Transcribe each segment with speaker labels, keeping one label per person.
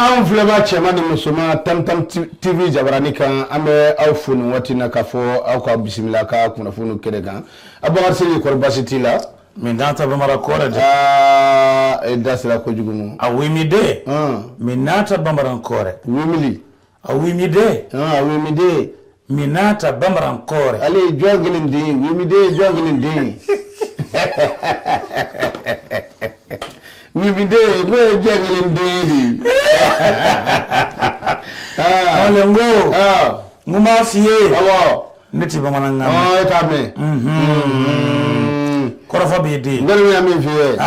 Speaker 1: an filɛba cɛman ni musoman Tam-Tam TV jabarani kan an bɛ aw fo nin waati na k'a fɔ aw ka bisimila ka kunnafoni kɛnɛ kan Abubakar Seli kɔri baasi t'i la
Speaker 2: min nata bamara kɔrɛ de
Speaker 1: e da sera kojugu mu
Speaker 2: a wimide min nata bamaran kɔrɛ
Speaker 1: wimili
Speaker 2: a wimide min nata bamaran kɔrɛ
Speaker 1: ale jɔn kelen den wimide jɔn kelen den wimide ko ye jɔn kelen den de
Speaker 2: alengo nguma fiye
Speaker 1: awɔ
Speaker 2: ne ti bamanankan
Speaker 1: e t'a mɛn
Speaker 2: kɔrɔfɔ b'i di
Speaker 1: n bɛ min f'i ye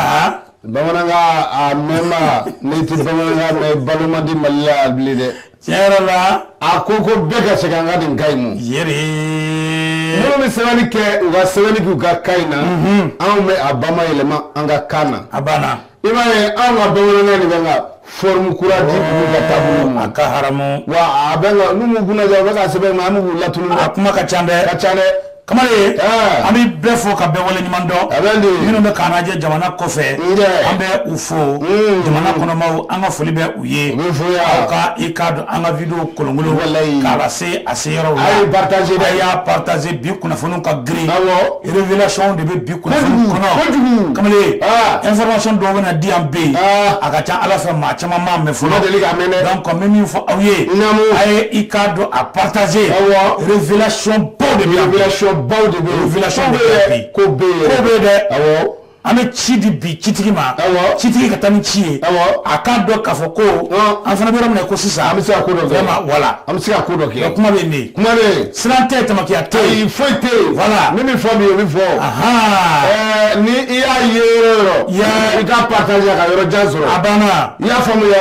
Speaker 1: bamanankan a mɛnba ne ti bamanankan mɛn balo man di Mali la bilen dɛ
Speaker 2: tiɲɛ yɛrɛ la
Speaker 1: a ko bɛɛ ka segin an ka nin ka ɲi mu
Speaker 2: yeri
Speaker 1: minnu bɛ sɛbɛnni kɛ u ka sɛbɛnni k'u ka kan in na anw bɛ a bamayɛlɛma an ka kan na
Speaker 2: a banna
Speaker 1: i b'a ye anw ka bamanankan de bɛ ka forme kura di olu ka taabolo ma
Speaker 2: a ka haramu
Speaker 1: wa a bɛ ka n'u m'u kunna ja u bɛ ka sɛbɛn ma an bɛ k'u latunu
Speaker 2: a kuma ka ca dɛ kamalen an bɛ bɛɛ fɔ ka bɛɛ wale ɲuman dɔn minnu bɛ k'an lajɛ jamana kɔfɛ an bɛ u fo jamana kɔnɔmaw an ka foli bɛ u ye aw ka i k'a dɔn an ka video kolonkolon k'a lase a se yɔrɔw la a y'a partager bi kunnafoniw ka girin révélation de bɛ bi kunnafoni kɔnɔ kamalen information dɔw bɛ na di yan bɛ yen a ka ca Ala fɛ maa caman m'a mɛn fɔlɔ donc n bɛ min fɔ aw ye a ye i k'a dɔn a partager révélation baw de bɛ yan baw de bɛ révélation de bɛ bi ko bɛ dɛ awɔ an bɛ ci di bi citigi ma citigi ka taa ni ci ye a k'a dɔn k'a fɔ ko an fana bɛ yɔrɔ min na ko sisan an bɛ se ka ko dɔ kɛ wala an bɛ se ka ko dɔ kɛ kuma bɛ nin siran tɛ tamakiya tɛ yen foyi tɛ yen voilà ne bɛ fɔ min ye o bɛ fɔ ni i y'a ye yɔrɔ i ka partager ka yɔrɔ jan sɔrɔ a banna i y'a faamuya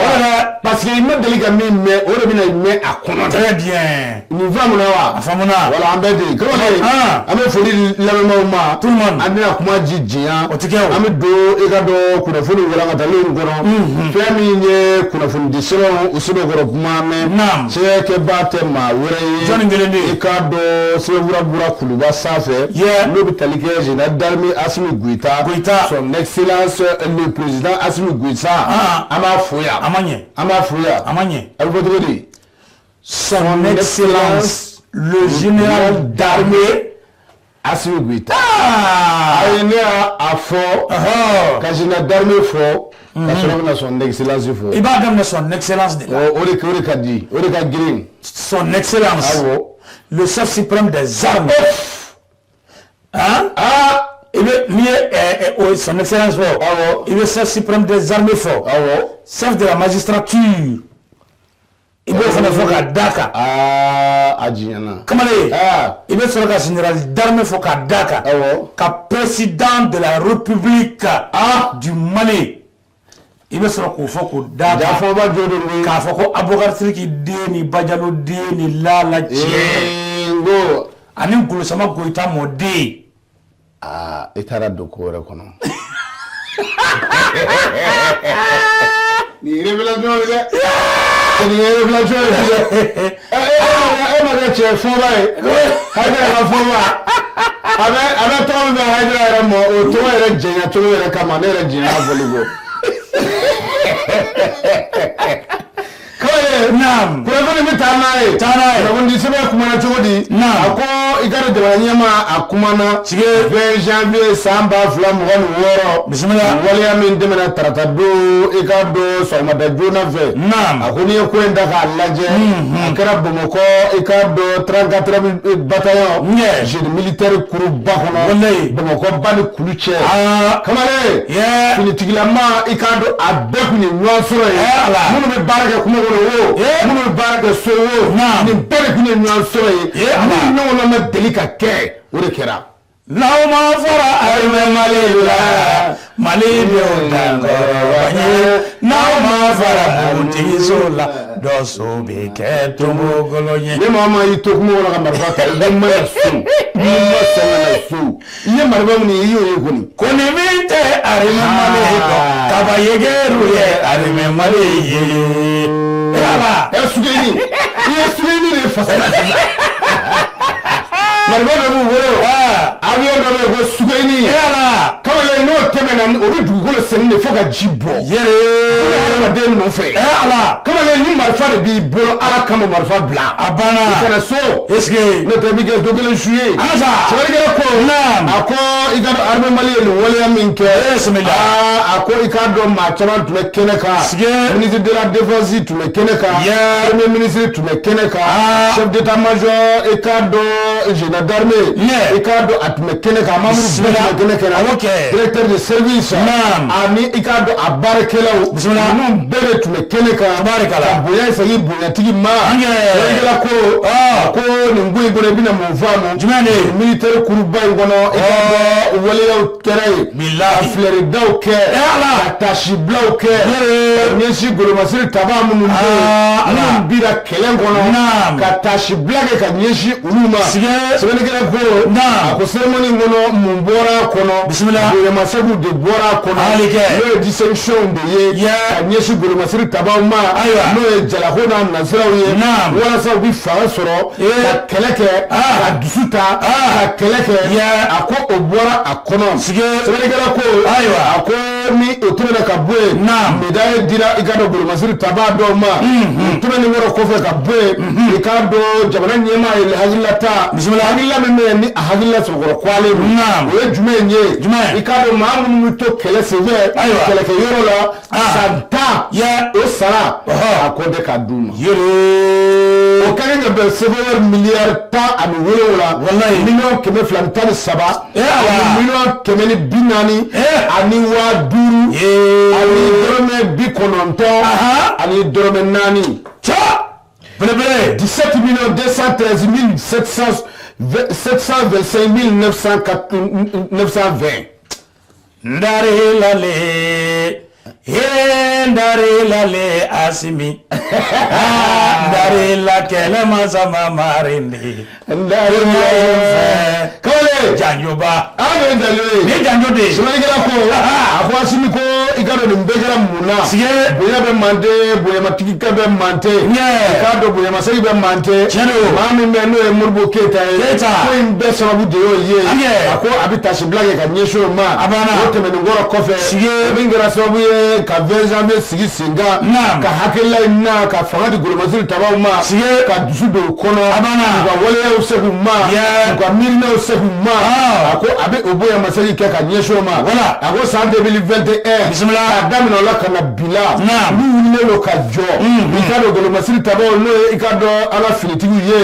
Speaker 2: parce que i ma deli ka min mɛn o de bɛ na mɛn a kɔnɔ très bien nin faamuna wa a faamuna wala an bɛɛ de kamalen an bɛ foli lamɛnbaaw ma tout le monde an bɛna kuma jiyan o tɛ kɛ an bɛ don i ka dɔn kunnafoni walankatalen kɔnɔ fɛn min ye kunnafoni di sɛbɛnw o sɛbɛnkɔrɔ kuma mɛn sɛbɛnkɛba tɛ maa wɛrɛ ye jɔnni kelen de i k'a dɔn sɛbɛnfurabura kuluba sanfɛ n'o bɛ tali kɛ général d'armée Assimi Goïta son excellence le président Assimi Goïta an b'a fo yan an b'a fo yan a bɛ fɔ cogo di son excellence le général d'armée Assimi Goïta a ye ne y'a fɔ ka général d'armée fɔ ka sɔrɔ ka na son excellence fɔ i b'a daminɛ son excellence de la o de ka di o de ka girin son excellence le chef suprême des armes i bɛ n'i ye son excellence fɔ i bɛ chef suprême des armées fɔ chef de la magistrature i b'o fana fɔ ka d'a kan a jiɲɛna kamalen i bɛ sɔrɔ ka général d'armée fɔ ka d'a kan ka président de la république du Mali i bɛ sɔrɔ k'o fɔ k'o d'a kan k'a fɔ ko Abubakar Sidiki den ni Bajalo den ni Lala cɛ ani Golosama Goyita mɔden i taara don ko wɛrɛ kɔnɔ ni révélation ye dɛ ni révélation ye dɛ e ma kɛ cɛ fɔba ye Haidara ka fɔba a bɛ tɔgɔ min bɛ Haidara yɛrɛ mɔ o tɔgɔ yɛrɛ jɛnya cogo yɛrɛ kama ne yɛrɛ jɛnya fɔli ko naam kunnafoni bɛ taa n'a ye kunnafoni di sɛbɛn kumana cogo di a ko i ka jamana ɲɛma a kumana 20 janvier san 2026 bisimila waleya min tɛmɛna tarata don i ka don sɔgɔmada joona fɛ a ko n'i ye ko in ta k'a lajɛ a kɛra Bamakɔ i ka don 34 bataillon génie militaire kuruba kɔnɔ Bamakɔ ba ni kulu cɛ kamalen finitigilama i ka don a bɛɛ kun ye ɲɔgɔn sɔrɔ ye minnu bɛ baara kɛ kungo kɔnɔ minnu bɛ baara kɛ so nin bɛɛ de kun ye ɲɔgɔn sɔrɔ ye min ɲɔgɔn ma deli ka kɛ o de kɛra n'aw ma fɔra arimɛ Mali la Mali denw dankɔrɔ ye n'aw ma fara npogotigiso la dɔ so bɛ kɛ tomogolo ye ni maa ma y'i to kungo kɔnɔ ka marifa ta i bɛ mɛn so i ma sɔn ka na so i ye marifa min ye i y'o ye kɔni ko nin min tɛ arimɛ Mali dɔn kaba yegeru ye arimɛ Mali ye yala sugeni i ye sugeni de fasa la sisan marifa dɔ b'u bolo avion dɔ bɛ yen ko sugeni kamalen n'o
Speaker 1: tɛmɛna o bɛ dugukolo sɛnɛ de fo ka ji bɔ adamaden nɔfɛ ala kamalen ni marifa de b'i bolo ala kama marifa bila a banna i kana so n'o tɛ i bɛ kɛ dɔ kelen su ye sɛbɛnnikɛla ko a ko i ka dɔn armée Mali ye nin waleya min kɛ a ko i k'a dɔn maa caman tun bɛ kɛnɛ kan ministre de la défense tun bɛ kɛnɛ kan premier ministre tun bɛ kɛnɛ kan chef d'état-major i k'a dɔn général d'armée i k'a dɔn a tun bɛ kɛnɛ kan membre bɛɛ tun bɛ kɛnɛ kan directeur de service ani i k'a dɔn a baarakɛlaw ninnu bɛɛ de tun bɛ kɛnɛ kan ka bonya segin bonyatigi ma sɛbɛnnikɛla ko nin ko in kɔnɔ i bɛna mun fɔ a ma jumɛn de militaire kuruba in kɔnɔ i k'a dɔn waleyaw kɛra yen ka filɛridaw kɛ ka tasibilaw kɛ ka ɲɛsin golomasiri taba minnu bɛ yen minnu bira kɛlɛ kɔnɔ ka tasibila kɛ ka ɲɛsin olu ma sɛbɛnnikɛla ko a ko cérémonie in kɔnɔ mun bɔra a kɔnɔ bonyamasegiw de bɔra a kɔnɔ n'o ye distinction de ye ka ɲɛsin golomasiri tabaw ma n'o ye jalako n'a nasiraw ye walasa u bɛ fanga sɔrɔ ka kɛlɛ kɛ ka dusu ta ka kɛlɛ kɛ a ko o bɔra a kɔnɔ sɛbɛnnikɛla ko a ko ni o tɛmɛna ka bɔ yen médaille dira i ka dɔn golomasiri taba dɔw ma tɛmɛnen kɔrɔ kɔfɛ ka bɔ yen i k'a dɔn jamana ɲɛmaa ye hakililata hakilila min bɛ yen ni a hakilila sɔrɔ kwalen don o ye jumɛn ye i k'a dɔn maa minnu bɛ to kɛlɛ senfɛ kɛlɛkɛyɔrɔ la san 10 o sara a ko de ka d'u ma o ka kan ka bɛn CFR miliyari 17 walayi miliyɔn 213 ani miliyɔn 140 ani 50 ani dɔrɔmɛ 90 ani dɔrɔmɛ 4 17 millions 213 725 920
Speaker 2: ndare lale asimi ndare la kele masama marindi ndare kole janjoba
Speaker 1: ame ndale
Speaker 2: ni janjode
Speaker 1: sɛbɛnnikɛla ko a ko asimi ko i ka dɔn nin bɛɛ kɛra mun na bonya bɛ mante bonyamatigi bɛ mante i k'a dɔn bonyamasegi bɛ mante maa min bɛ n'o ye Modibo Keyita ye ko in bɛɛ sababu de y'o ye a ko a bɛ tasibila kɛ ka ɲɛsin o ma o tɛmɛnen kɔrɔ kɔfɛ min kɛra sababu ye ka 20 janvier sigi sen kan ka hakilila in na ka fanga di golomasiri tabaw ma ka dusu don u kɔnɔ u ka waleyaw segu ma u ka miirinaw segu ma a ko a bɛ o bonyamasegi kɛ ka ɲɛsin o ma a ko san 2021 k'a daminɛ o la ka na bila n'u wulilen don ka jɔ i ka dɔn golomasiri tabaw n'o ye i ka dɔn an ka finitigiw ye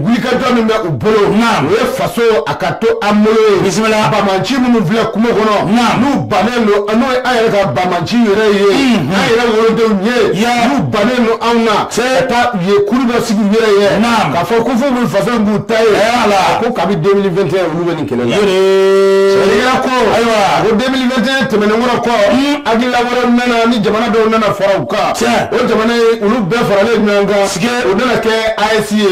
Speaker 1: wulikajɔ min bɛ u bolo o ye faso a ka to an bolo ye bamanci minnu filɛ kungo kɔnɔ n'u bannen don n'o ye an yɛrɛ ka bamanci yɛrɛ ye an yɛrɛ wolodenw ye n'u bannen don anw na ka taa ye kuru dɔ sigi u yɛrɛ ye k'a fɔ ko fo bɛ faso in b'u ta ye a ko kabi 2021 olu bɛ nin kɛlɛ la sɛbɛnnikɛla ko a ko 2021 tɛmɛnen kɔrɔ kɔ hakilila wɛrɛ nana ni jamana dɔw nana fara u kan o jamana ye olu bɛɛ faralen ɲɔgɔn kan o nana kɛ AES ye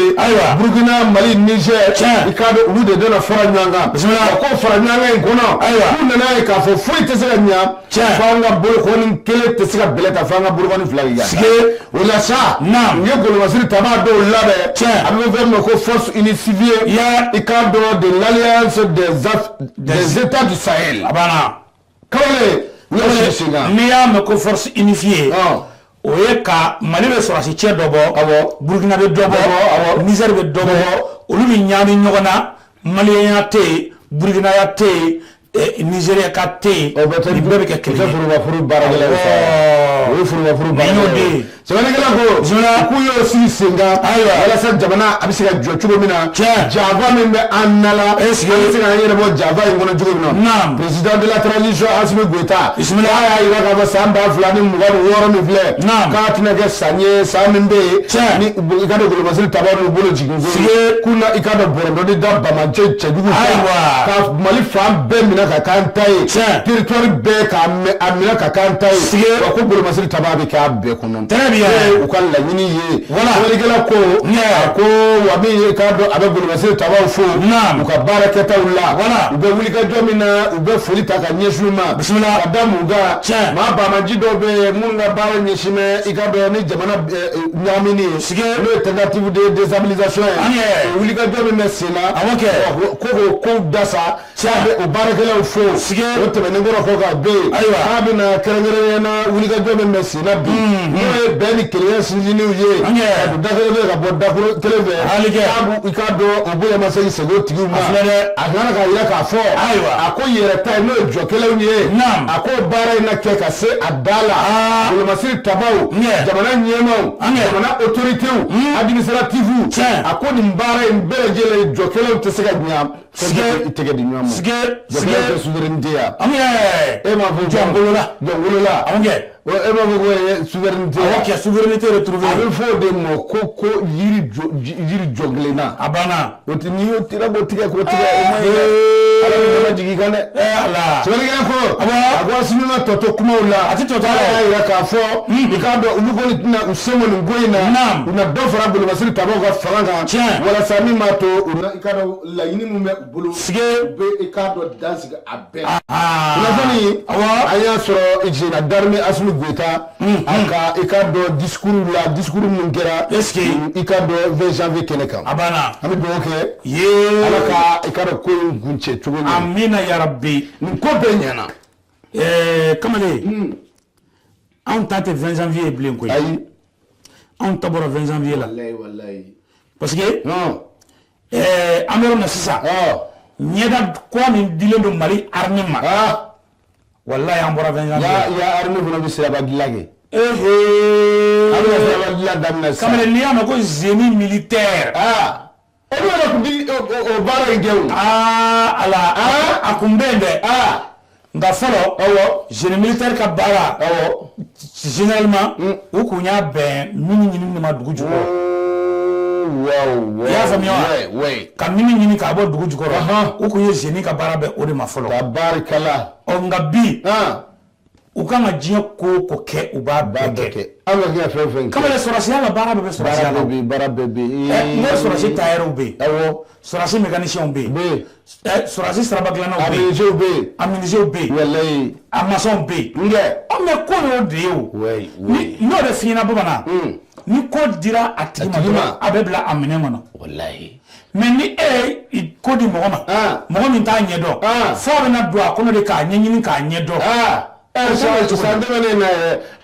Speaker 1: Burkina Mali Niger i k'a dɔn olu de nana fara ɲɔgɔn kan a ko fara ɲɔgɔn kan in kɔnɔ k'u nana ye k'a fɔ foyi tɛ se ka ɲɛ fo an ka bolokɔni kelen tɛ se ka bɛlɛ ta fo an ka bolokɔni 2 bɛ yan o la sa u ye golomasiri taba dɔw labɛn a bɛ fɛn min ko force unifiée i k'a dɔn de l'alliance des états du Sahel kamalen
Speaker 2: n'i y'a mɛn ko force unifiée o ye ka Mali bɛ sɔrɔsi cɛ dɔ bɔ Burkina bɛ dɔ bɔ Niger bɛ dɔ bɔ olu bɛ ɲaami ɲɔgɔn na Maliyɛnya tɛ yen Burkinaya tɛ yen Nigériya ka tɛ yen nin bɛɛ bɛ kɛ kelen ye
Speaker 1: forobafuru baarakɛlaw o ye forobafuru baarakɛlaw sɛbɛnnikɛla ko k'u y'o sigi sen kan walasa jamana a bɛ se ka jɔ cogo min na janfa min bɛ an nala a bɛ se ka an yɛrɛ bɔ janfa in kɔnɔ cogo min na président de la transition Assimi Goïta a y'a jira k'a fɔ san 2026 min filɛ k'a tɛna kɛ san ye san min bɛ yen ni i ka dɔn golomasiri tabaw n'u bolo jigin k'u na i ka dɔn bɔrɔndɔni da Bamacɛ cɛjugu ka Mali fan bɛɛ minɛ ka k'an ta ye territoire bɛɛ k'a minɛ ka k'an ta ye wa ko golomasiri taba bɛ kɛ a bɛɛ kɔnɔ u ka laɲini ye sɛbɛnnikɛla ko a ko wa min ye k'a dɔn a bɛ golomasiri tabaw fo u ka baarakɛtaw la u bɛ wulikajɔ min na u bɛ foli ta ka ɲɛsin u ma ka da mun kan maa bamaji dɔw bɛ yen minnu ka baara ɲɛsin bɛ i ka dɔn ni jamana ɲaamini ye n'o ye tentative de déstabilisation ye wulikajɔ min bɛ sen na ko k'o kow dasa o baarakɛlaw jɔkɛlaw fo o tɛmɛnen kɔrɔ kɔ ka be k'a bɛna kɛrɛnkɛrɛnnenya na wulikajɔ min bɛ sen na bi n'o ye bɛn ni kelenya sinsinniw ye ka don da kelen fɛ ka bɔ da kelen fɛ i k'a dɔn o bonya ma se k'i segin o tigiw ma a tila ka yira k'a fɔ a ko yɛrɛ ta ye n'o ye jɔkɛlaw ye a ko baara in na kɛ ka se a da la bolomasiri tabaw jamana ɲɛmaw jamana autoritew administratives a ko nin baara in bɛɛ lajɛlen jɔkɛlaw tɛ se ka ɲɛ tɛgɛ di ɲɔgɔn ma jɔkɛlaw tɛ souveraineté ya e m'a fɔ jɔnkolola e m'a fɔ ko souveraineté ya
Speaker 2: souveraineté retrouvée
Speaker 1: a bɛ fɔ o de ma ko yiri jɔnkelenna a banna o tɛ n'i y'o tira k'o tigɛ k'o tigɛ o ma ye ala bɛ ɲama jigin kan dɛ sɛbɛnnikɛla ko a ko Asimi ma tɔ to kumaw la a tɛ tɔ to ala y'a yira k'a fɔ i k'a dɔn olu kɔni tɛna u se ma nin ko in na u na dɔ fara bolomasiri tabaw ka fanga kan walasa min b'a to i k'a dɔn laɲini min bɛ u bolo u bɛ i k'a dɔn dansigi a bɛɛ kunnafoni an y'a sɔrɔ Général d'armée Asimi Goïta a ka i k'a dɔn discours min kɛra i k'a dɔn 20 janvier kɛnɛ kan a banna an bɛ dugawu kɛ ala ka i k'a dɔn ko in kun cɛ cogo min
Speaker 2: amina ya rabbi
Speaker 1: nin ko bɛɛ ɲɛna
Speaker 2: kamalen anw ta tɛ 20 janvier bilen koyi
Speaker 1: ayi
Speaker 2: anw ta bɔra 20 janvier la
Speaker 1: wallahi
Speaker 2: parce que an bɛ yɔrɔ min na sisan ɲɛda kura min dilen don Mali armée ma wallahi an bɔra 20 janvier
Speaker 1: ya armée fana bɛ siraba dilan kɛ an bɛ siraba dilan daminɛ sisan
Speaker 2: kamalen n'i y'a mɛn ko génie militaire
Speaker 1: olu yɛrɛ tun bɛ o baara in kɛ o
Speaker 2: ala a kun bɛ yen dɛ nka fɔlɔ génie militaire ka baara généralement u kun y'a bɛn mini ɲini ma dugu jukɔrɔ i y'a faamuya wa ka mini ɲini k'a bɔ dugu jukɔrɔ u kun ye génie ka baara bɛn o de ma fɔlɔ
Speaker 1: tabarikala
Speaker 2: nka bi u kan ka diɲɛ ko o ko kɛ u b'a bɛɛ kɛ
Speaker 1: an ka kɛ fɛn fɛn
Speaker 2: kamalen sɔrɔsiya la baara bɛɛ bɛ sɔrɔsiya la
Speaker 1: baara bɛɛ bɛ yen
Speaker 2: ne sɔrɔsi tailleur bɛ yen sɔrɔsi mécanicien bɛ yen sɔrɔsi siraba dilannaw bɛ yen aménageurs bɛ yen
Speaker 1: walayi
Speaker 2: a maçon bɛ yen mais ko y'o de ye o n'o de f'i ɲɛna bamanan ni ko dira a tigi ma dɔrɔn a bɛ bila a minɛ kɔnɔ
Speaker 1: walayi
Speaker 2: mais ni e ye ko di mɔgɔ ma mɔgɔ min t'a ɲɛdɔn fɔ a bɛna don a kɔnɔ de k'a ɲɛɲini k'a ɲɛdɔn
Speaker 1: san tɛmɛnen na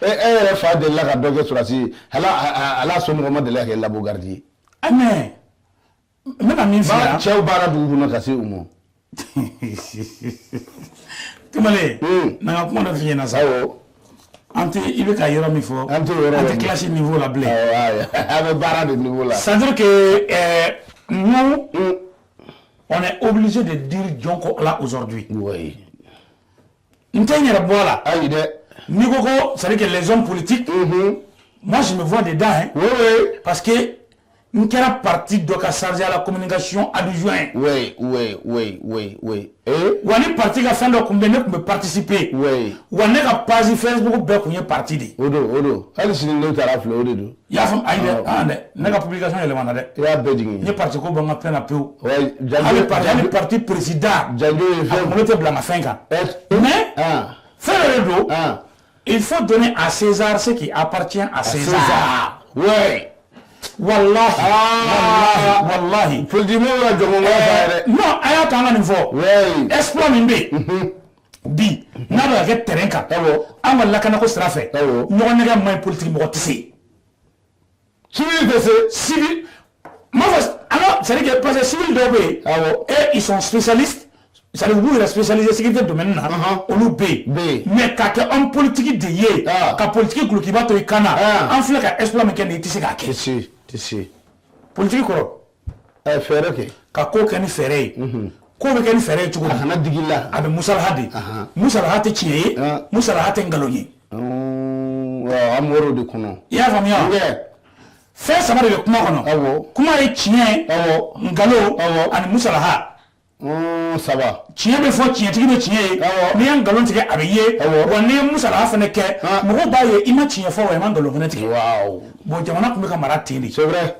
Speaker 1: e yɛrɛ fa delila ka dɔ kɛ sɔrɔsi ala somɔgɔ ma deli ka kɛ labo garidi ye
Speaker 2: mais n bɛna min f'i ɲɛna
Speaker 1: cɛw baara dugu kɔnɔ ka se u ma
Speaker 2: kamalen na ka kuma dɔ f'i ɲɛna sa an tɛ i bɛ ka yɔrɔ min fɔ an tɛ classe niveau la bilen
Speaker 1: an bɛ baara de niveau la
Speaker 2: c'est à dire que nous on est obligé de dire Dionko là aujourd'hui n tɛ n yɛrɛ bɔ a la
Speaker 1: ayi dɛ
Speaker 2: n'i ko ko c'est à dire que les hommes politiques moi je me vois dedans parce que n kɛra parti dɔ ka chargé à la communication adjoint wa ni parti ka fɛn dɔ tun bɛ ne tun bɛ participer wa ne ka page Facebook bɛɛ tun ye parti de
Speaker 1: o don hali sini ne taara filɛ o de don
Speaker 2: i y'a faamu ayi dɛ ne ka publication yɛlɛmana dɛ
Speaker 1: i y'a bɛɛ jigin
Speaker 2: n ye parti ko bɔ n ka fɛn na pewu hali parti président
Speaker 1: janjo ye
Speaker 2: a kun tɛ bila n ka fɛn kan mais fɛn dɔ de don il faut donner à César ce qui appartient à César wallahi
Speaker 1: politique mɔgɔw ka jɔnko ŋa fa yɛrɛ
Speaker 2: non a y'a to an ka nin fɔ exploit min bɛ yen bi n'a bɛ ka kɛ terrain kan an ka lakanako sira fɛ ɲɔgɔn nɛgɛ man ɲi politique mɔgɔ tɛ se
Speaker 1: civil tɛ se
Speaker 2: civil m'a fɔ alors c'est à dire que parce que civil dɔw bɛ yen et ils sont spécialistes c'est-à-dire u b'u yɛrɛ spécialisé sécurité domaine na olu bɛ yen mais k'a kɛ homme politique de ye ka politique gulokiba to i kan na an filɛ ka exploit min kɛ nin i tɛ se k'a kɛ
Speaker 1: tɛ se
Speaker 2: politique kɔrɔ
Speaker 1: fɛɛrɛ kɛ
Speaker 2: ka ko kɛ ni fɛɛrɛ ye ko bɛ kɛ ni fɛɛrɛ ye cogo di
Speaker 1: a kana digi la
Speaker 2: a bɛ musalaha de musalaha tɛ tiɲɛ ye musalaha tɛ nkalon ye
Speaker 1: an bɔr'o de kɔnɔ
Speaker 2: i y'a faamuya fɛn saba de bɛ kuma kɔnɔ kuma ye tiɲɛ nkalon ani musalaha
Speaker 1: saba
Speaker 2: tiɲɛ bɛ fɔ tiɲɛtigi bɛ tiɲɛ ye n'i ye nkalon tigɛ a bɛ ye wa n'i ye musalaha fana kɛ mɔgɔw b'a ye i ma tiɲɛ fɔ wa i ma nkalon fana tigɛ bon jamana tun bɛ ka mara ten de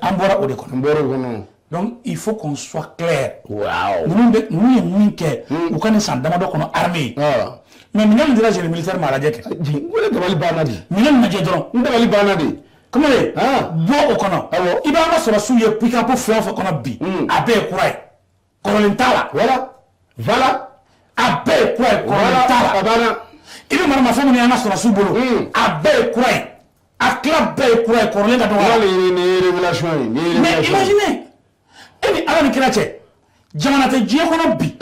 Speaker 2: an bɔra o de kɔnɔ donc il faut qu'on soit clair ninnu ye min kɛ u ka nin san damadɔ kɔnɔ armée mais minɛn min dira génie militaire ma a lajɛ kɛ
Speaker 1: n dabali banna de
Speaker 2: minɛn min lajɛ dɔrɔn
Speaker 1: n dabali banna de
Speaker 2: kamalen bɔ o kɔnɔ i b'an ka sɔrɔsiw ye pick-up fɛn o fɛn kɔnɔ bi a bɛɛ ye kura ye kɔrɔlen t'a la
Speaker 1: voilà
Speaker 2: a bɛɛ kura ye kɔrɔlen t'a la.
Speaker 1: A banna.
Speaker 2: I bɛ maramafɛn minnu y'an ka sɔrɔsiw bolo. A bɛɛ ye kura ye. A tila bɛɛ ye kura ye kɔrɔlen ka dɔgɔ.
Speaker 1: Wali ni révélation ye.
Speaker 2: Mais imaginez e ni Ala ni kira cɛ jamana tɛ diɲɛ kɔnɔ bi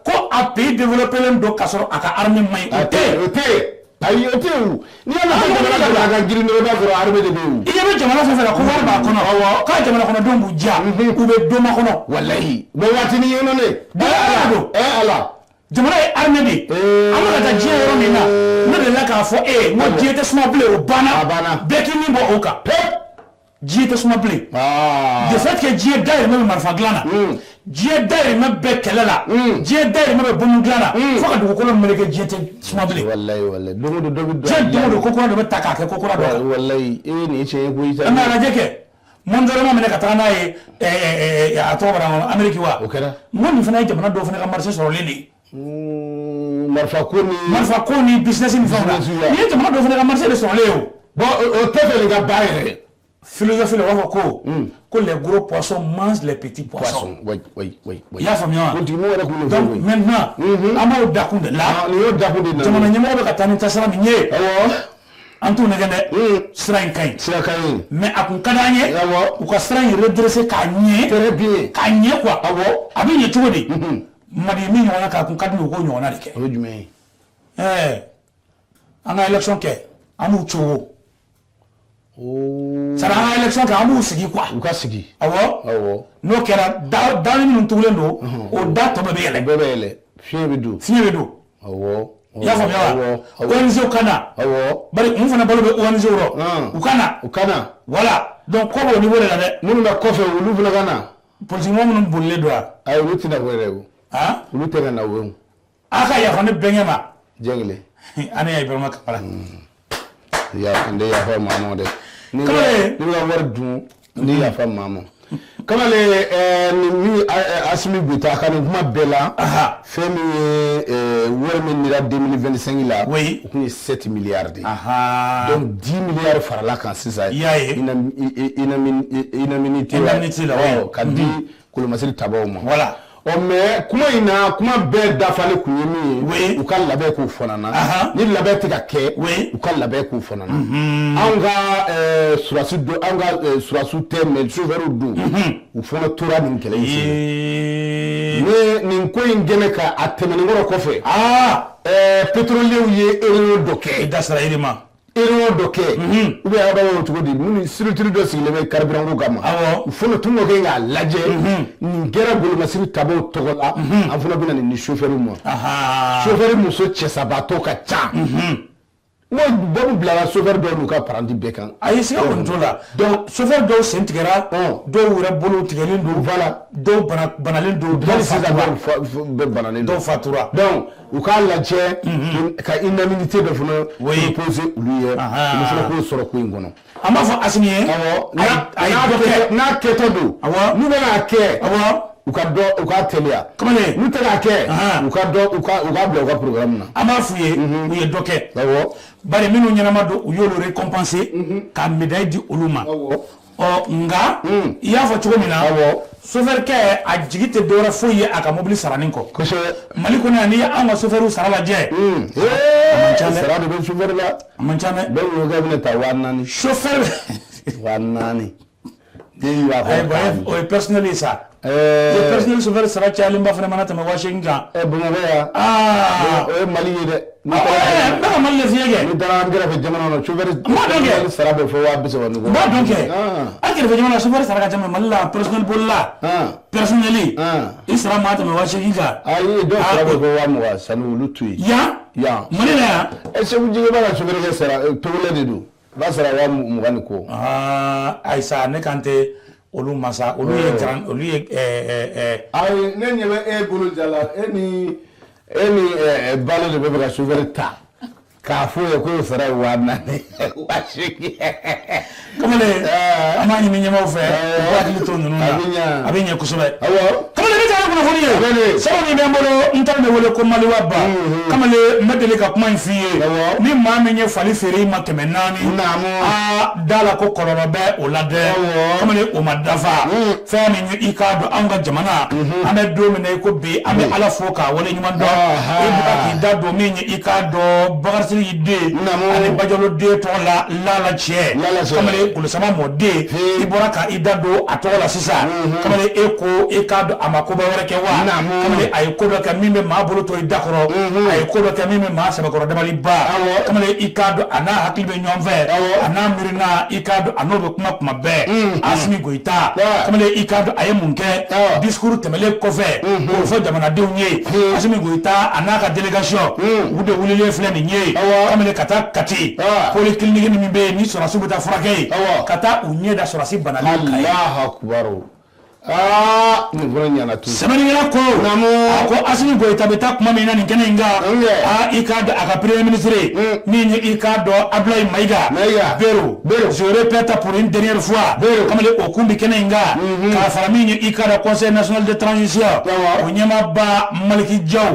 Speaker 2: ko a pays développé len don ka sɔrɔ a ka armée man ɲi. O tɛ
Speaker 1: ayi o tɛ yen. N'i y'a mɛn jamana ka a ka girin dɔrɔn i b'a sɔrɔ armée de bɛ yen.
Speaker 2: I ɲɛ bɛ jamana fɛn fɛn la ko wari b'a kɔnɔ k'a jamana kɔnɔdenw b'u diya u bɛ doma kɔnɔ.
Speaker 1: Walayi mais waati ni yɛlɛ ne.
Speaker 2: Ala jamana ye armée de ye. an bɛ ka taa diɲɛ yɔrɔ min na ne de la k'a fɔ n ko diɲɛ tɛ suma bilen o banna bɛɛ k'i min bɔ o kan. Diɲɛ tɛ suma bilen. de fait que diɲɛ dayirimɛ bɛ marifa dilan na diɲɛ dayirimɛ bɛ kɛlɛ la diɲɛ dayirimɛ bɛ bombe dilan na fo ka dugukolo meleke diɲɛ tɛ suma bilen.
Speaker 1: Walayi don o don dɔ bɛ don.
Speaker 2: diɲɛ don o don ko kura dɔ bɛ ta k'a kɛ ko kura dɔ.
Speaker 1: Walayi e nin ye tiɲɛ ye koyi.
Speaker 2: an bɛ lajɛ kɛ mondialement minɛ ka taga n'a ye a tɔgɔ bɔra kɔnɔ Amérique wa.
Speaker 1: O kɛra.
Speaker 2: n ko nin fana ye jamana dɔw fana ka marché sɔrɔlen de ye.
Speaker 1: marifa
Speaker 2: ko ni business ni fɛnw la nin ye jamana dɔw fana ka marché de sɔrɔlen ye o.
Speaker 1: bon o tɛ fɛ nin ka ba yɛrɛ.
Speaker 2: philosophie la u b'a fɔ ko les gros poissons mangent les petits poissons.
Speaker 1: Oui.
Speaker 2: I y'a faamuya wa.
Speaker 1: Politiquement yɛrɛ kun
Speaker 2: donc maintenant an b'o dakun de la.
Speaker 1: nin y'o dakun de la.
Speaker 2: jamana ɲɛmɔgɔ bɛ ka taa ni tasira min ye. an t'u nɛgɛ dɛ. sira in ka ɲi.
Speaker 1: sira ka ɲi.
Speaker 2: mais a kun ka d'an ye. u ka sira in redresser k'a ɲɛ.
Speaker 1: très bien.
Speaker 2: k'a ɲɛ quoi. a bɛ ɲɛ cogo di. Madi min ɲɔgɔnna k'a kun ka di u k'o ɲɔgɔnna de kɛ.
Speaker 1: o ye jumɛn ye.
Speaker 2: an ka élection kɛ an b'u cogo. sara an ka élection kɛ an b'u sigi quoi.
Speaker 1: u ka sigi.
Speaker 2: awɔ n'o kɛra da ni minnu tugulen don o da tɔ bɛɛ bɛ yɛlɛ.
Speaker 1: bɛɛ bɛ yɛlɛ fiɲɛ bɛ don.
Speaker 2: fiɲɛ bɛ don.
Speaker 1: awɔ.
Speaker 2: i y'a faamuya wa. ONG ka na. bari mun fana balo bɛ ONG rɔ. u ka na. voilà donc kɔ b'o niveau de la dɛ.
Speaker 1: minnu bɛ kɔfɛ olu fana ka na.
Speaker 2: politiciens minnu bolilen don wa.
Speaker 1: ayi olu tɛna bɔ yɛrɛ o. olu tɛ ka na o ye o.
Speaker 2: a ka yafa ne bɛnkɛ ma.
Speaker 1: diɲɛ kelen.
Speaker 2: an ye Ibrahima Kamara.
Speaker 1: n de yafa maa ma dɛ. ni bɛ ka wari dun n de yafa maa ma. Kamale ni Asimi Goita ka nin kuma bɛɛ la fɛn min ye wari min dira 2025 la o kun ye 7 milliards de donc 10 milliards farala kan sisan indemnité la ka di Kolomasiri tabaw ma voilà mais kuma in na kuma bɛɛ dafalen kun ye min ye u ka labɛn k'u fɔnana ni labɛn tɛ ka kɛ u ka labɛn k'u fɔnana anw ka surasiw tɛ mais chauffeur dun u fana tora nin kɛlɛ in sen ne nin ko in gɛnɛ ka a tɛmɛnen kɔrɔ kɔfɛ pétroliers ye réunion dɔ kɛ da sera yirima réunion dɔ kɛ ou bien a b'a cogo di minnu structure dɔ sigilen bɛ carburant ko kama u fana tun bɛ kɛ k'a lajɛ nin kɛra Kolomasiri tabaw tɔgɔ la an fana bɛna nin di chauffeur ma chauffeur muso cɛsabaatɔ ka ca n ko bɔbu bilara chauffeur dɔw n'u ka paranti bɛɛ kan a ye siga kɔni t'o la donc chauffeur dɔw sen tigɛra dɔw yɛrɛ bolo tigɛlen don voilà dɔw banalen don dɔw banalen dɔw fatura donc u k'a lajɛ ka indemnité dɔ fana proposer olu ye olu fana k'o sɔrɔ ko in kɔnɔ an b'a fɔ Asimi ye n'a kɛtɔ don n'u bɛna kɛ u ka teliya n'u tɛ k'a kɛ u ka bila u ka programme na an b'a f'u ye u ye dɔ kɛ bari minnu ɲɛnama don u y'olu récompenser ka médaille di olu ma nka i y'a fɔ cogo min na chauffeur kɛ a jigi tɛ dɔwɛrɛ foyi ye a ka mobili saranin kɔ Mali kɔnɔ yan n'i ye an ka chauffeur sara lajɛ a man ca dɛ sara de bɛ chauffeur la a man ca dɛ bɛɛ ko k'a bɛna ta 4000 chauffeur 4000 o ye personnel ye sa le personnel chauffeur sara cayalenba fana mana tɛmɛ 8000 kan Bamakɔ yan o ye Mali ye dɛ ne ka Mali le fiyɛ kɛ ni taara an kɛrɛfɛ jamana na chauffeur sara bɛ fɔ 300 ni kɔ n b'a dɔn kɛ an kɛrɛfɛ jamana chauffeur sara ka ca Mali la personnel bolila personnel i sara ma tɛmɛ 8000 kan ayi dɔw sara bɛ fɔ 20 sani olu to yen yan Mali la yan Segu Jigeba ka chauffeur kɛ sara togolɛ de don ba sara 20 ni ko ayisa ne kan tɛ olu masa olu ye ayi ne ɲɛ bɛ e bolo jala e ni balo de bɛ ka chauffeur ta k'a fɔ ye ko o sara ye 4,000
Speaker 2: kamalen an b'a ɲini ɲɛmaaw fɛ u k'u hakili to ninnu na a bɛ ɲɛ kosɛbɛ kamalen ne taara kunnafoni ye sabu min bɛ n bolo n taara de wele ko Maliwa Ba kamalen n bɛ deli ka kuma in f'i ye ni maa min ye fali feere i ma 400 da la ko kɔlɔlɔ bɛ o la dɛ kamalen o ma dafa fɛn min ye i k'a dɔn anw ka jamana an bɛ don min na i ko bi an bɛ Ala fo k'a wale ɲuman dɔn i bɛ k'i da don min ye i k'a dɔn Bakari Sidiki den ani Bajalo den tɔgɔ la Lala Cɛ kamalen Kulusama mɔden i bɔra ka i da don a tɔgɔ la sisan kamalen e ko e k'a dɔn a ma koba wɛrɛ kɛ wa kamalen a ye ko dɔ kɛ min bɛ maa bolo to i da kɔrɔ a ye ko dɔ kɛ min bɛ maa sɛbɛkɔrɔ dabali ba kamalen i k'a dɔn a n'a hakili bɛ ɲɔgɔn fɛ a n'a miirina i k'a dɔn a n'o bɛ kuma bɛɛ Asimi Goyita kamalen i k'a dɔn a ye mun kɛ discours tɛmɛlen kɔfɛ k'o fɔ jamanadenw ye Asimi Goyita a n'a ka délégation u de wulilen filɛ nin ye kamalen ka taa Kati polyclinique min bɛ yen ni sɔrɔsiw bɛ taa furakɛ yen ka taa u ɲɛ da sɔrɔsi banali kan ye
Speaker 1: Allahu Akbar nin fɔra ɲana tu
Speaker 2: sɛbɛnnikɛla ko a ko Asimi Goyita bɛ taa kuma min na nin kɛnɛ in kan i k'a dɔn a ka premier ministre min ye i k'a dɔn Abdoulaye Maïga Bero je répète pour une dernière fois kamalen o kun bi kɛnɛ in kan k'a fara min ye i k'a dɔn conseil national de transition o ɲɛmaaba Maliki Diaw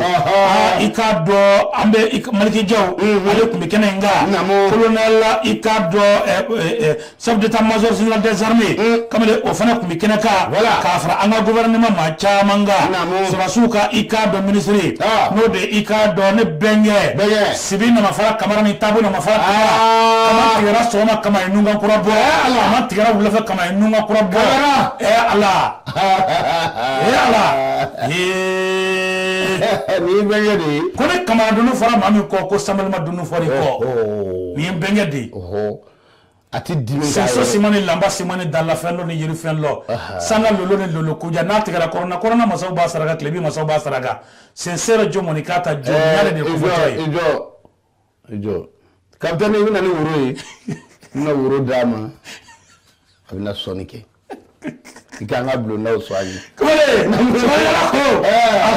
Speaker 2: i k'a dɔn an bɛ Maliki Diaw ale kun bi kɛnɛ in kan colonel i k'a dɔn chef d'état-major général des armées kamalen o fana kun bi kɛnɛ kan k'a fara an ka gouvernement maa caman kan sɔrɔsiw ka i k'a dɔn ministre n'o de i k'a dɔn ne bɛnkɛ Sibi Namafara Kamara ni Tabo Namafara Kamara tigɛra sɔgɔma kama ye nunkan kura bɔ a ma tigɛra wulafɛ kama ye nunkan kura bɔ Ala
Speaker 1: ni bɛnkɛ de ye
Speaker 2: ko ne Kamara dunun fɔra maa min kɔ ko Sanbalima dunun fɔra i kɔ nin ye bɛnkɛ de ye
Speaker 1: a ti dimi
Speaker 2: ka so simani lamba simani dalla fɛn dɔ ni yiri fɛn dɔ sanga lolo ni lolo kuja n'a tigɛra kɔrɔna masaw b'a saraka tilebi masaw b'a saraka sincère jo mɔni k'a ta jo y'ale de ko fɔ ye
Speaker 1: i jɔ capitaine i bɛna ni woro ye i bɛna woro d'a ma a bɛna sɔnni kɛ i kan ka bulondaw soigner
Speaker 2: kamalen sɛbɛnnikɛla ko a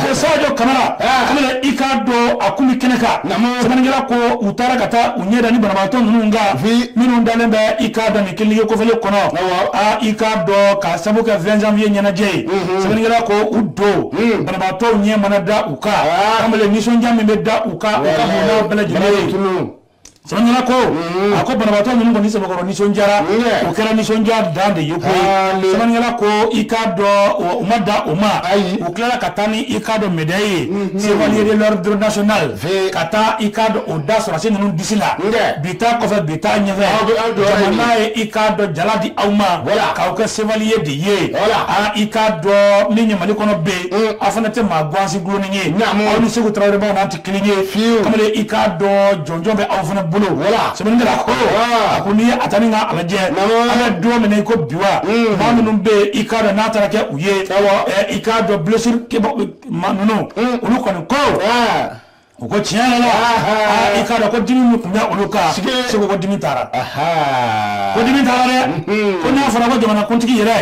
Speaker 2: ko Sadio Kamara kamalen i k'a dɔn a kun bi kɛnɛ kan sɛbɛnnikɛla ko u taara ka taa u ɲɛ da ni banabaatɔ ninnu kan minnu dalen bɛ i k'a dɔn nin clinique kofɔlen kɔnɔ i k'a dɔn ka sabu kɛ 20 janvier ɲɛnajɛ ye sɛbɛnnikɛla ko u don banabaatɔw ɲɛ mana da u kan kamalen nisɔndiya min bɛ da u kan u ka bondaw bɛɛ lajɛlen ye sɛbɛnnikɛla ko a ko banabaatɔ ninnu kɔni sɛbɛkɔrɔ nisɔndiyara o kɛra nisɔndiya dan de ye koyi sɛbɛnnikɛla ko i k'a dɔn u ma da o ma u tilala ka taa ni i k'a dɔn médaille ye chevalier de l'ordre national ka taa i k'a dɔn o da sɔrɔsi ninnu disi la bi ta kɔfɛ bi ta ɲɛfɛ jamana ye i k'a dɔn jala di aw ma k'aw kɛ chevalier de ye i k'a dɔn min ye Mali kɔnɔ bɛ aw fana tɛ maa gansi gulonnen ye aw ni Segu Tarawelebaw n'an tɛ kelen ye kamalen i k'a dɔn jɔnjɔn bɛ aw fana bolo sɛbɛnnikɛla ko a ko n'i ye a ta ni ka lajɛ an bɛ don min na i ko bi wa maa minnu bɛ yen i k'a dɔn n'a taara kɛ u ye i k'a dɔn blessure maa ninnu olu kɔni ko u ko tiɲɛ yɛrɛ la i k'a dɔn ko dimi min tun bɛ olu kan Segu ko dimi taara ko dimi taara dɛ ko n'a fɔra ko jamanakuntigi yɛrɛ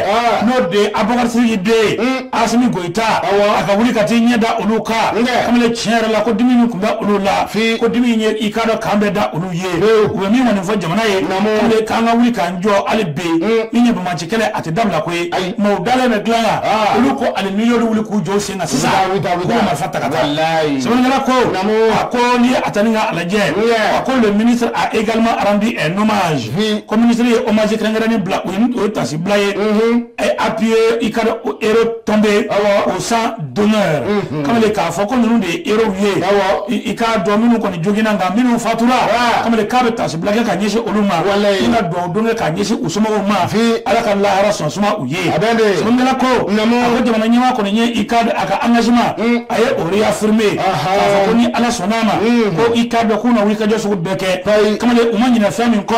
Speaker 2: n'o de ye Abubakari Sidiki den Asimi Goyita a ka wuli ka t'i ɲɛ da olu kan kamalen tiɲɛ yɛrɛ la ko dimi min tun bɛ olu la ko dimi ye i k'a dɔn k'an bɛ da olu ye u bɛ min kɔni fɔ jamana ye kamalen k'an ka wuli k'an jɔ hali bi min ye bamaci kɛlɛ a tɛ dabila ko ye mɛ u dalen bɛ dilan kan olu ko ale n'i y'olu wuli k'u jɔ sen kan sisan k'u bɛ marifa ta ka taa sɛbɛnnikɛla ko a ko n'i ye a ta ni ka lajɛ a ko le ministre a également rendu un hommage ko ministre ye hommage kɛrɛnkɛrɛnnen bila o ye tasi bila ye appuyé i ka dɔn héros tombé au sang d'honneur kamalen k'a fɔ ko ninnu de ye héros ye i k'a dɔn minnu kɔni joginna nka minnu fatura kamalen k'a bɛ tasi bila kɛ ka ɲɛsin olu ma i ka dugawu don kɛ ka ɲɛsin u somɔgɔw ma Ala ka lahara sɔn suma u ye sɛbɛnnikɛla ko a ko jamana ɲɛmaa kɔni ye i k'a dɔn a ka engagement a ye o réaffirmer k'a fɔ ko ni Ala sɔnna ma ko i k'a dɔn k'u na wuli ka jɔ sugu bɛɛ kɛ kamalen u ma ɲinɛ fɛn min kɔ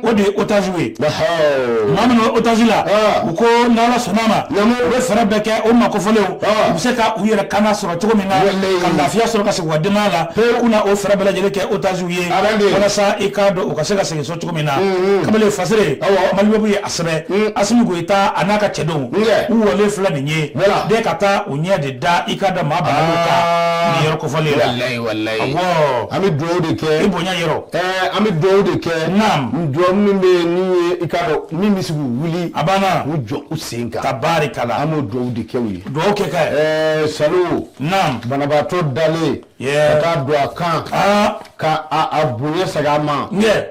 Speaker 2: o de ye otage ye maa minnu bɛ otage la u ko n'Ala sɔnna ma u bɛ fɛɛrɛ bɛɛ kɛ o makofɔlenw u bɛ se ka u yɛrɛ kana sɔrɔ cogo min na ka lafiya sɔrɔ ka segin u ka denbaya la k'u na o fɛɛrɛ bɛɛ lajɛlen kɛ otage ye walasa i k'a dɔn u ka se ka segin so cogo min na kamalen fasere Malibugu ye a sɛbɛn Asimi Goyita a n'a ka cɛdenw u wɔlen filɛ nin ye den ka taa u ɲɛ de da i k'a dɔn maa banaw kan nin yɔrɔ kofɔlen la
Speaker 1: wallahi an bɛ dugawu de kɛ
Speaker 2: i bonya yɔrɔ
Speaker 1: an bɛ dugawu de kɛ dugawu min bɛ yen ni i ka dɔn min bɛ se k'u wuli
Speaker 2: a banna
Speaker 1: k'u jɔ u sen kan
Speaker 2: tabarikala
Speaker 1: an b'o dugawu de kɛ u ye
Speaker 2: dugawu kɛ ka ye
Speaker 1: Salo banabaatɔ dalen ka taa don a kan ka a bonya segin a ma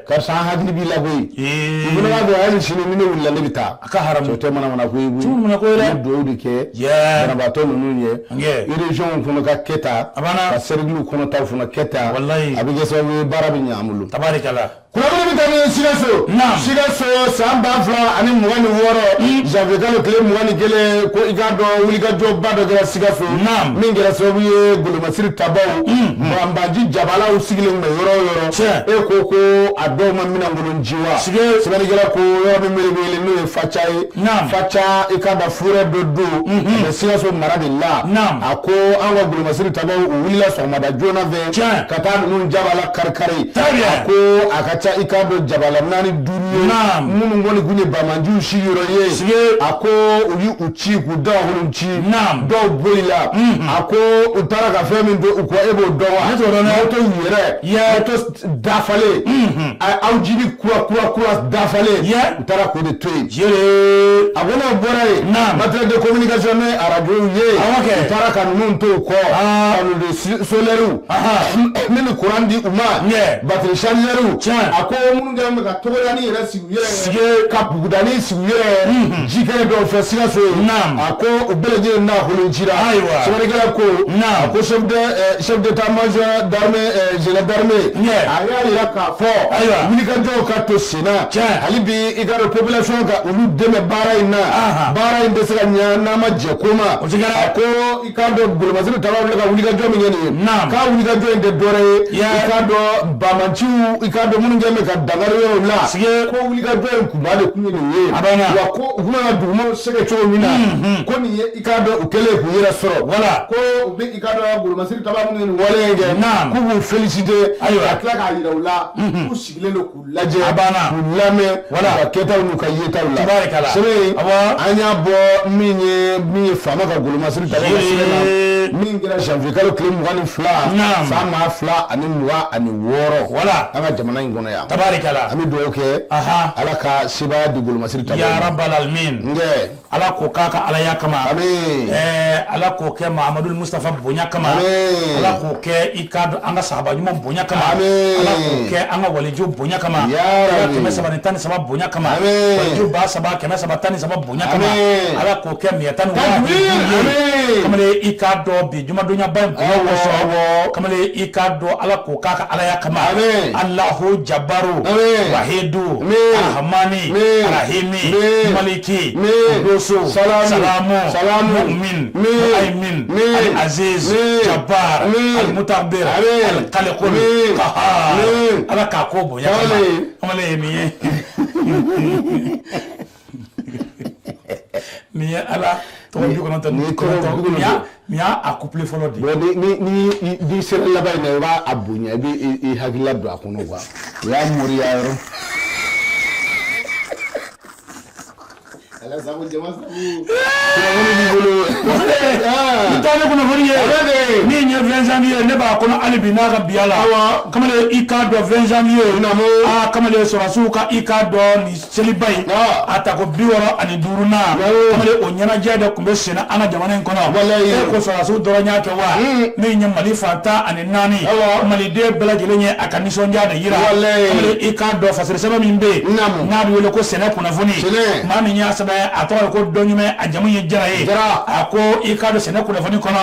Speaker 1: karisa an hakili b'i la koyi i fana b'a dɔn hali sini ni ne wulila ne bɛ taa
Speaker 2: a ka haramu
Speaker 1: o tɛ manamana ko ye koyi
Speaker 2: an
Speaker 1: bɛ dugawu de kɛ banabaatɔ ninnu ye région fana ka kɛ tan ka cercle kɔnɔ taw fana kɛ tan a bɛ kɛ sababu ye baara bɛ ɲɛ an bolo
Speaker 2: tabarikala
Speaker 1: kunnafoni bɛ taa ni Sikaso san 2026 janvier kalo tile 21 ko i k'a dɔn wulikajɔba dɔ kɛra Sikaso min kɛra sababu ye golomasiri tabaw banbaji jabalaw sigilen bɛ yɔrɔ o yɔrɔ e ko a dɔw ma minɛnkolon ji wa sɛbɛnnikɛla ko yɔrɔ min bɛ wele n'o ye Faca ye Faca i k'a dɔn fure dɔ don mais Sikaso mara de la a ko an ka golomasiri tabaw u wulila sɔgɔmada joona fɛ ka taa ninnu jabala kari-kari a ko a ka ca i k'a dɔn jabala 4 5 ye minnu kɔni kun ye bamanjiw sigiyɔrɔ ye a ko u y'u ci k'u dawolo ci dɔw bolila a ko u taara ka fɛn min to u kɔ e b'o dɔn wa moto yɛrɛ moto dafalen aw jiri kura dafalen u taara k'o de to yen a ko n'o bɔra yen matériel de communication ni arajow ye u taara ka ninnu to u kɔ panneau de solaire min ni courant di u ma batterie chargeur a ko minnu kɛlen bɛ ka tɔgɔdani yɛrɛ sigi u yɛrɛ ka bugudani sigi u yɛrɛ jikɛnɛ dɔw fɛ Sikaso a ko u bɛɛ lajɛlen n'a kolon cira sɛbɛnnikɛla ko a ko chef d'état-major d'armée général d'armée a y'a yira k'a fɔ wulikajɔw ka to sen na hali bi i ka dɔn population ka olu dɛmɛ baara in na baara in tɛ se ka ɲɛ n'a ma jɛ ko ma a ko i k'a dɔn golomasiri tabaw filɛ ka wulikajɔ min kɛ nin ye k'a wulikajɔ in tɛ dɔwɛrɛ ye i k'a dɔn bamanciw i k'a dɔn minnu kɛlen bɛ ka dankari yɔrɔw la ko wulikajɔ in kunba de kun ye nin ye wa ko u kun ka dugumaw sɛgɛ cogo min na ko nin ye i k'a dɔn u kɛlen k'u yɛrɛ sɔrɔ ko u bɛ i k'a dɔn golomasiri tabaw minnu ye nin wale in kɛ k'u b'u féliciter ka tila k'a yira u la k'u sigilen don k'u lajɛ k'u lamɛn ka kɛtaw n'u ka yetaw la sɛbɛn an y'a bɔ min ye faama ka golomasiri tabaw ka sɛbɛn na min kɛra janvier kalo tile 22 san 2026 an ka jamana in kɔnɔ yan an bɛ dugawu kɛ ala ka sebaya di golomasiri tabaw
Speaker 2: ya rabbal alamin ala ko k'a ka alaya kama ala k'o kɛ Mahamadu Mustafa bonya kama ala k'o kɛ i ka dɔn an ka sahaba ɲuman bonya kama ala k'o kɛ an ka walijuw bonya kama ala 313 bonya kama walijuw 313 bonya kama ala k'o kɛ 115 ye kamalen i ka dɔn bi jumadonya ba in bonya kosɔn kamalen i ka dɔn ala k'o k'a ka alaya kama Allahu Jabbaru Wahidu Rahmani Rahimi Maliki Qudusu Salamu Mu'min Mu'aymin Al-Aziz Jabbar Al-Mutabbir Al-Khaliqul Qahhar ala k'a ko bonya kama ye min ye nin ye ala tɔgɔ 99 ni y'a a couple fɔlɔ de
Speaker 1: ni sera laban in na i b'a bonya i bɛ hakilila don a kɔnɔ quoi o y'a moriya yɔrɔ ala sago jama sago
Speaker 2: i taa ne kunnafoni ye min ye 20 janvier ne b'a kɔnɔ hali bi n'a ka biya la kamalen i k'a dɔn 20 janvier kamalen sɔrɔsiw ka i k'a dɔn nin seliba in a ta ko 65 na kamalen o ɲɛnajɛ de tun bɛ senna an ka jamana in kɔnɔ e ko sɔrɔsiw dɔrɔn y'a kɛ wa min ye Mali fan 14 maliden bɛɛ lajɛlen ye a ka nisɔndiya de yira kamalen i k'a dɔn fasɛri sɛbɛn min bɛ yen n'a bɛ wele ko sɛnɛ kunnafoni maa min y'a sɛbɛn a tɔgɔ ko dɔn ɲuman a jamu ye Jara ye a ko i k'a dɔn sɛnɛ kunnafoni kɔnɔ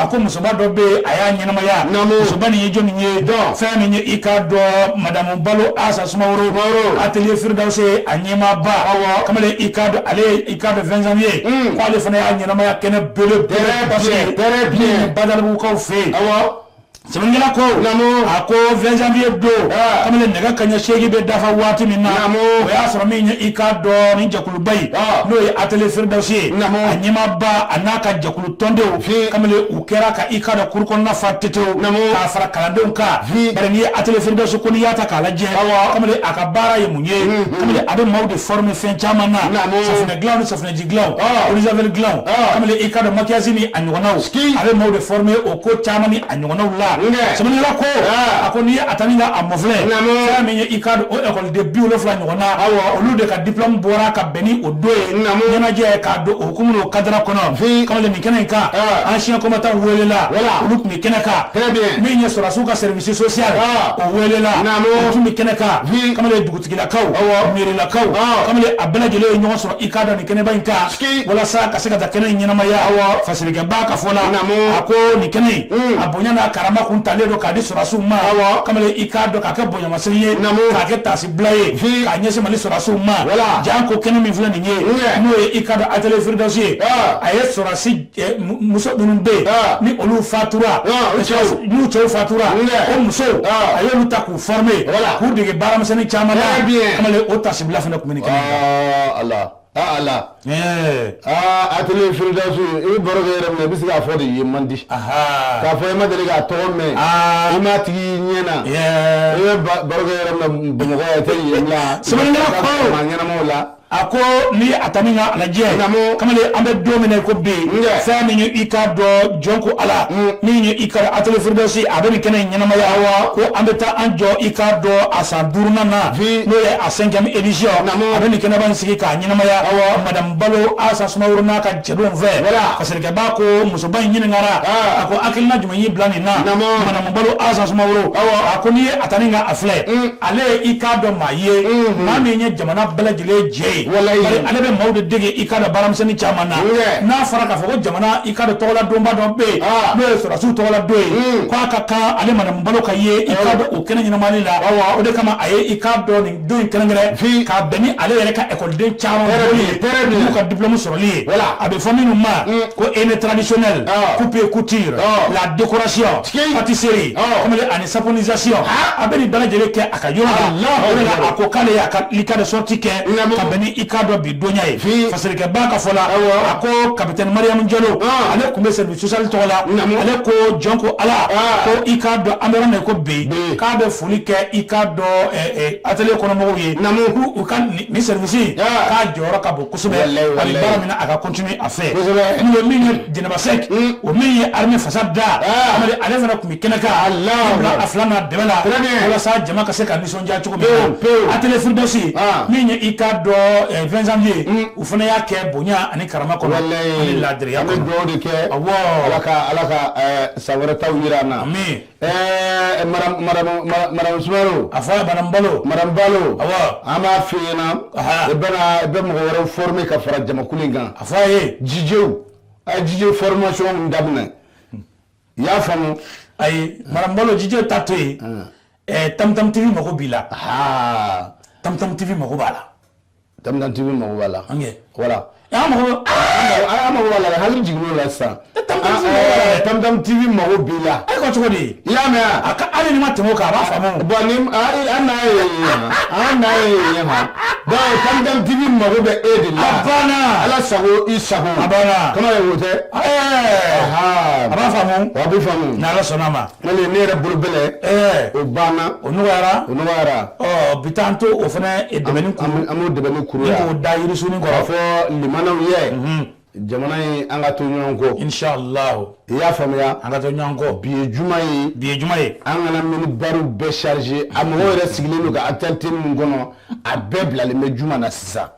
Speaker 2: a ko musoba dɔ bɛ yen a y'a ɲɛnamaya musoba nin ye jɔn min ye fɛn min ye i k'a dɔn madamu Balo Asa Sumaworo atelier Firdausi a ɲɛmaaba kamalen i k'a dɔn ale i k'a dɔn 20 janvier ko ale fana y'a ɲɛnamaya kɛnɛ belebele parce que Badalabugukaw fɛ yen sɛbɛnnikɛla ko a ko 20 janvier don kamalen nɛgɛ kaɲɛ 8 bɛ dafa waati min na o y'a sɔrɔ min ye i k'a dɔn ni jɛkuluba in n'o ye atelier Firdausi ye a ɲɛmaaba a n'a ka jɛkulu tɔndenw kamalen u kɛra ka i k'a dɔn kuru kɔnɔna fa tetew k'a fara kalandenw kan bari n'i ye atelier Firdausi ko n'i y'a ta k'a lajɛ kamalen a ka baara ye mun ye kamalen a bɛ maaw de former fɛn caman na safunɛ dilan ni safunɛji dilan eau de javel dilan kamalen i k'a dɔn maquillage ni a ɲɔgɔnnaw a bɛ maaw de former o ko caman ni a ɲɔgɔnnaw la sɛbɛnnikɛla ko a ko n'i ye Atani ka a mɔfilɛ fɛn min ye i ka o ekɔliden 70 ɲɔgɔn na olu de ka diplôme bɔra ka bɛn ni o don ye ɲɛnajɛ k'a don o hukumu n'o cadre kɔnɔ kamalen nin kɛnɛ in kan ancien combattant welela olu tun bɛ kɛnɛ kan min ye sɔrɔdasiw ka service social o welela o tun bɛ kɛnɛ kan kamalen dugutigilakaw mairilakaw kamalen a bɛɛ lajɛlen ye ɲɔgɔn sɔrɔ i ka dɔn nin kɛnɛba in kan walasa ka se ka taa kɛnɛ in ɲɛnamaya fasilikɛba ka fɔ la a ko nin kɛnɛ in a bonya n'a karama kun talen don k'a di sɔrɔdasiw ma kamalen i k'a dɔn k'a kɛ bonyamasegin ye k'a kɛ taasibila ye k'a ɲɛsin Mali sɔrɔdasiw ma jan ko kɛnɛ min filɛ nin ye n'o ye i ka dɔn atelier Firidausi ye a ye sɔrɔdasi muso minnu bɛ yen ni olu fatura n'u cɛw fatura o musow a y'olu ta k'u former k'u dege baaramisɛnnin caman na kamalen o taasibila fana tun bɛ nin kɛnɛ
Speaker 1: ala atelier Firidausi i baro kɛ yɛrɛ min na i bɛ se k'a fɔ de ye man di k'a fɔ i ma deli k'a tɔgɔ mɛn i m'a tigi ɲɛna i bɛ baro kɛ yɛrɛ min na Bamakɔ yan tɛ yen la
Speaker 2: sɛbɛnnikɛla ko
Speaker 1: ɲɛnamaw la
Speaker 2: a ko ni Atani ka lajɛ kamalen an bɛ don min na ko bi fɛn min ye i ka dɔn jɔn ko ala min ye i ka atelier Firidausi a bɛ nin kɛnɛ in ɲɛnamaya ko an bɛ taa an jɔ i ka dɔn a san 5nan na n'o ye a 5e édition a bɛ nin kɛnɛba in sigi k'a ɲɛnamaya madame Balo Asa Sumaworo n'a ka cɛdenw fɛ fasalikɛba ko musoba in ɲininkara a ko hakilina jumɛn y'i bila nin na madame Balo Asa Sumaworo a ko n'i ye Atani ka a filɛ ale ye i ka dɔn maa ye maa min ye jamana bɛɛ lajɛlen jɛ ye ale bɛ maaw de dege i ka dɔn baaramisɛnnin caman na n'a fɔra k'a fɔ ko jamana i ka dɔn tɔgɔla donba dɔ bɛ yen n'o ye sɔrɔdasiw tɔgɔla don ye k'a ka kan ale madame Balo ka ye i ka dɔn o kɛnɛ ɲɛnamali la o de kama a ye i ka dɔn nin don in kɛrɛnkɛrɛn k'a bɛn ni ale yɛrɛ ka ekɔliden caman bɔli ye n'u ka diplôme sɔrɔli ye a bɛ fɔ minnu ma ko aîné traditionnel coupe et couture la décoration pâtisserie ani saponisation a bɛ nin bɛɛ lajɛlen kɛ a ka yɔrɔ la o de la a ko k'ale y'a ka i ka de sortie kɛ ka bɛn ni i ka dɔn bi donya ye fasalikɛba ka fɔ la a ko capitaine Mariam Diallo ale tun bɛ service social tɔgɔ la ale ko jɔn ko ala ko i ka dɔn an bɛ yɔrɔ min ko bi k'a bɛ foli kɛ i ka dɔn atelier kɔnɔmɔgɔw ye k'u ka nin service k'a jɔyɔrɔ ka bon kosɛbɛ hali baara min na a ka continuer a fɛ n'o ye min ye Jɛnɛba Sɛki o min ye armée fasa da ale fana tun bɛ kɛnɛ kan a fila n'a dɛmɛ la walasa jama ka se ka nisɔndiya cogo min na atelier Firidausi min ye i ka dɔn 20 janvier u fana y'a kɛ bonya ani karama kɔnɔ ani laadiriya kɔnɔ.
Speaker 1: An bɛ dugawu de kɛ ala ka san wɛrɛ taw jira an na.
Speaker 2: Ami.
Speaker 1: Madame Sumaworo.
Speaker 2: A fɔ Madame Balo.
Speaker 1: Madame Balo.
Speaker 2: Awɔ.
Speaker 1: An b'a f'i ɲɛna. I bɛ mɔgɔ wɛrɛw former ka fara jamakulu in kan.
Speaker 2: A fɔ a ye.
Speaker 1: Jijew a ye Jije formation min daminɛ. I y'a faamu.
Speaker 2: Ayi Madame Balo Jijew ta to yen. Tam-Tam TV mago b'i la. Tam-Tam TV mago b'a la.
Speaker 1: Tam-Tam TV mago b'a la. Voilà.
Speaker 2: An mago
Speaker 1: b'a la hali jiginn'o la sisan. Tam-Tam TV mago b'i la.
Speaker 2: E ko cogo di?
Speaker 1: I y'a mɛn wa?
Speaker 2: Hali ni ma tɛmɛ o kan a b'a faamu.
Speaker 1: Bon ni an n'a ye yen ha. Donc Tam-Tam TV mago bɛ e de la.
Speaker 2: A banna.
Speaker 1: Ala sago i sago.
Speaker 2: A banna.
Speaker 1: Kama ye o tɛ?
Speaker 2: A b'a faamu.
Speaker 1: A bɛ faamu.
Speaker 2: N'Ala sɔnna ma.
Speaker 1: Wali ne yɛrɛ bolo bɛlɛ. O banna.
Speaker 2: O nɔgɔyara.
Speaker 1: O nɔgɔyara.
Speaker 2: Bi t'an to o fana dɛmɛni kuru.
Speaker 1: An b'o dɛmɛni kuru yan.
Speaker 2: K'o da yirisunin kɔrɔ.
Speaker 1: K'a fɔ limanaw ye. Jamana in an ka to ɲɔgɔn kɔ.
Speaker 2: Inshallah.
Speaker 1: I y'a faamuya.
Speaker 2: An ka to ɲɔgɔn kɔ.
Speaker 1: Bi ye juma ye.
Speaker 2: Bi ye juma ye.
Speaker 1: An kana minibariw bɛɛ charger a mɔgɔw yɛrɛ sigilen don ka actualité min kɔnɔ a bɛɛ bilalen bɛ juma na sisan.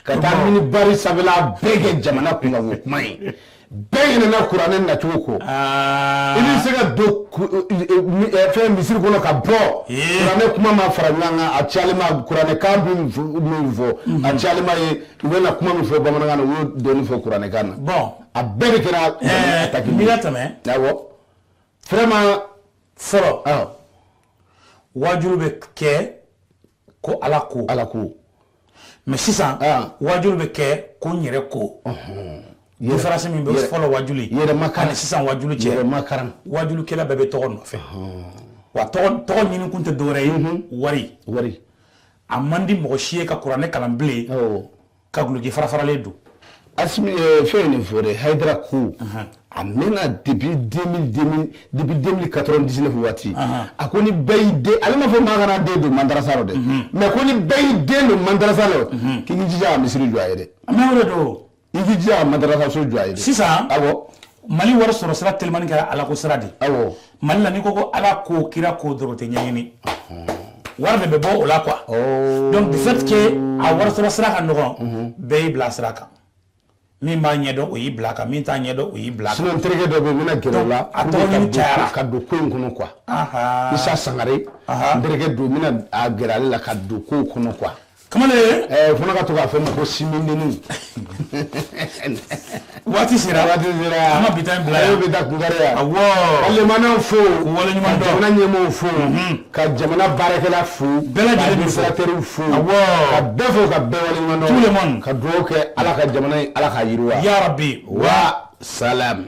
Speaker 1: Ka taa minibari sanfɛla bɛɛ kɛ jamana kunkan o kuma ye. Bɛɛ ɲinɛna kuranɛ nacogo kɔ. I bɛ se ka don fɛn misiri kɔnɔ ka bɔ. Kuranɛ kuma ma fara ɲɔgɔn kan a cayalen ma kuranɛkan bɛ min fɔ a cayalen ma ye u bɛna kuma min fɔ bamanankan na u y'o dɔɔni fɔ kuranɛkan na.
Speaker 2: Bon
Speaker 1: a bɛɛ de kɛra taki
Speaker 2: n'i ka tɛmɛ.
Speaker 1: Awɔ. Vraiment
Speaker 2: fɔlɔ wajulu bɛ kɛ ko Ala ko.
Speaker 1: Ala ko.
Speaker 2: Mais sisan wajulu bɛ kɛ ko n yɛrɛ ko. Différence min bɛ fɔlɔ wajulu ye.
Speaker 1: Yɛrɛmakaran.
Speaker 2: Ani sisan wajulu cɛ.
Speaker 1: Yɛrɛmakaran.
Speaker 2: Wajulukɛla bɛɛ bɛ tɔgɔ nɔfɛ. Wa tɔgɔ ɲini kun tɛ dɔwɛrɛ ye. Wari. A man di mɔgɔ si ye ka kuranɛ kalan bilen. Ka guloki farafaralen don.
Speaker 1: Asimi fɛn nin fɔ dɛ Hayidara ko a mɛnna depuis 2099 waati a ko ni bɛɛ y'i den ale ma fɔ maa kana den don madarasa la dɛ mais ko ni bɛɛ y'i den don madarasa la k'i k'i jija ka misiri jɔ a ye dɛ.
Speaker 2: Mais o de don.
Speaker 1: I k'i jija ka madarasa so jɔ a ye dɛ.
Speaker 2: Sisan
Speaker 1: awɔ
Speaker 2: Mali wari sɔrɔ sira telimani kɛra Ala ko sira de.
Speaker 1: Awɔ
Speaker 2: Mali la ni ko ala ko kira ko dorote ɲɛɲini wari de bɛ bɔ o la quoi donc du fait que a wari sɔrɔ sira ka nɔgɔn bɛɛ y'i bila sira kan min b'a ɲɛdɔn o y'i bila kan min t'a ɲɛdɔn o y'i bila kan
Speaker 1: sinon n terikɛ dɔ bɛ yen n bɛna gɛrɛ o la
Speaker 2: a tɔgɔ ɲini cayara
Speaker 1: ka don ko in kɔnɔ quoi Isa Sangare n terikɛ don n bɛna a gɛrɛ ale la ka don ko kɔnɔ quoi
Speaker 2: Kamale
Speaker 1: fana ka to k'a fɔ ma ko simindeni
Speaker 2: waati sera an ka bita in bila
Speaker 1: yan bɛ taa kunkari yan
Speaker 2: awɔ
Speaker 1: ka lemanaw fo
Speaker 2: k'u waleɲuman dɔn
Speaker 1: jamana ɲɛmɔgɔw fo ka jamana baarakɛla fo
Speaker 2: bɛɛ lajɛlen bɛ fo
Speaker 1: administrateurs fo
Speaker 2: awɔ
Speaker 1: ka bɛɛ fo ka bɛɛ waleɲuman dɔn
Speaker 2: tout le monde
Speaker 1: ka dugawu kɛ ala ka jamana in ala ka yiriwa
Speaker 2: ya rabbi
Speaker 1: wa salam